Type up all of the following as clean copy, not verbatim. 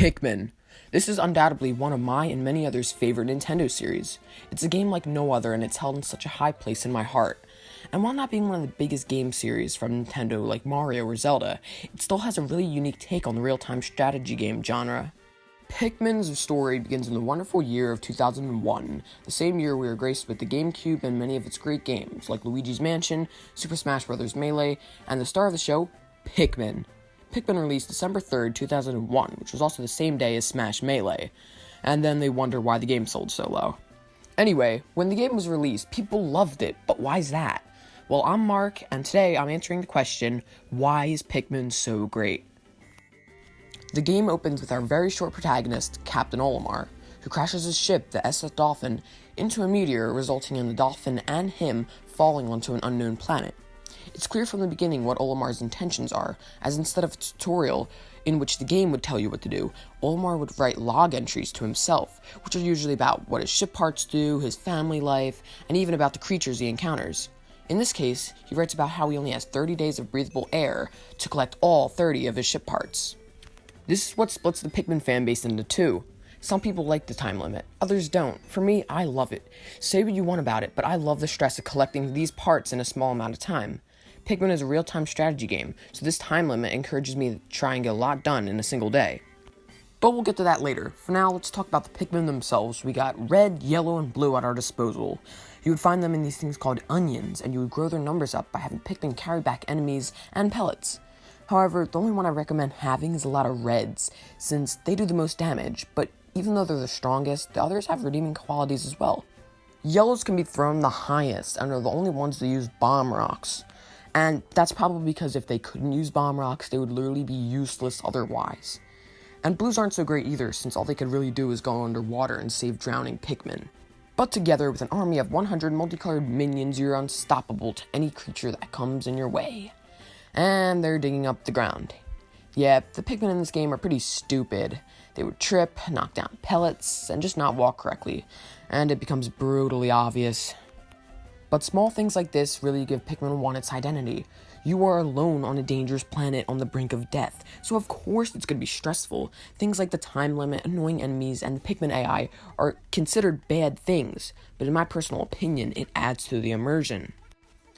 Pikmin. This is undoubtedly one of my and many others' favorite Nintendo series. It's a game like no other, and it's held in such a high place in my heart. And while not being one of the biggest game series from Nintendo like Mario or Zelda, it still has a really unique take on the real-time strategy game genre. Pikmin's story begins in the wonderful year of 2001, the same year we were graced with the GameCube and many of its great games, like Luigi's Mansion, Super Smash Bros. Melee, and the star of the show, Pikmin. Pikmin released December 3rd, 2001, which was also the same day as Smash Melee, and then they wonder why the game sold so low. Anyway, when the game was released, people loved it, but why's that? Well, I'm Mark, and today I'm answering the question, why is Pikmin so great? The game opens with our very short protagonist, Captain Olimar, who crashes his ship, the SS Dolphin, into a meteor, resulting in the Dolphin and him falling onto an unknown planet. It's clear from the beginning what Olimar's intentions are, as instead of a tutorial in which the game would tell you what to do, Olimar would write log entries to himself, which are usually about what his ship parts do, his family life, and even about the creatures he encounters. In this case, he writes about how he only has 30 days of breathable air to collect all 30 of his ship parts. This is what splits the Pikmin fanbase into two. Some people like the time limit, others don't. For me, I love it. Say what you want about it, but I love the stress of collecting these parts in a small amount of time. Pikmin is a real-time strategy game, so this time limit encourages me to try and get a lot done in a single day. But we'll get to that later. For now, let's talk about the Pikmin themselves. We got red, yellow, and blue at our disposal. You would find them in these things called onions, and you would grow their numbers up by having Pikmin carry back enemies and pellets. However, the only one I recommend having is a lot of reds, since they do the most damage, but even though they're the strongest, the others have redeeming qualities as well. Yellows can be thrown the highest, and are the only ones that use bomb rocks. And that's probably because if they couldn't use bomb rocks, they would literally be useless otherwise. And blues aren't so great either, since all they could really do is go underwater and save drowning Pikmin. But together, with an army of 100 multicolored minions, you're unstoppable to any creature that comes in your way. And they're digging up the ground. Yep, the Pikmin in this game are pretty stupid. They would trip, knock down pellets, and just not walk correctly. And it becomes brutally obvious. But small things like this really give Pikmin 1 its identity. You are alone on a dangerous planet on the brink of death, so of course it's going to be stressful. Things like the time limit, annoying enemies, and the Pikmin AI are considered bad things, but in my personal opinion, it adds to the immersion.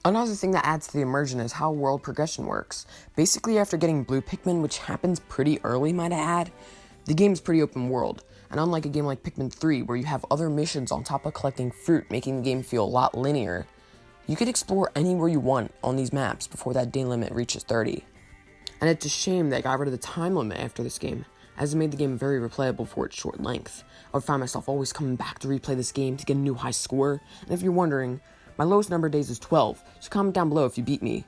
Another thing that adds to the immersion is how world progression works. Basically, after getting blue Pikmin, which happens pretty early, might I add, the game is pretty open world. And unlike a game like Pikmin 3, where you have other missions on top of collecting fruit, making the game feel a lot linear, you could explore anywhere you want on these maps before that day limit reaches 30. And it's a shame they got rid of the time limit after this game, as it made the game very replayable for its short length. I would find myself always coming back to replay this game to get a new high score, and if you're wondering, my lowest number of days is 12, so comment down below if you beat me.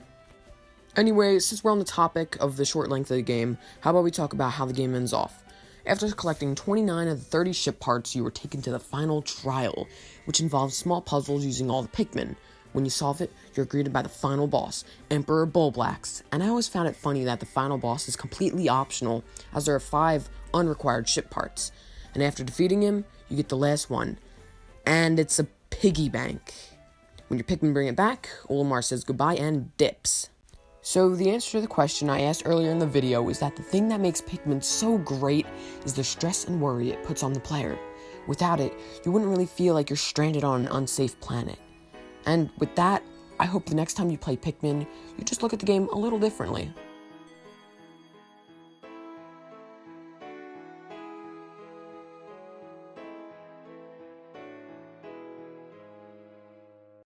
Anyway, since we're on the topic of the short length of the game, how about we talk about how the game ends off. After collecting 29 of the 30 ship parts, you are taken to the final trial, which involves small puzzles using all the Pikmin. When you solve it, you're greeted by the final boss, Emperor Bullblax, and I always found it funny that the final boss is completely optional, as there are 5 unrequired ship parts. And after defeating him, you get the last one, and it's a piggy bank. When your Pikmin bring it back, Olimar says goodbye and dips. So the answer to the question I asked earlier in the video is that the thing that makes Pikmin so great is the stress and worry it puts on the player. Without it, you wouldn't really feel like you're stranded on an unsafe planet. And with that, I hope the next time you play Pikmin, you just look at the game a little differently.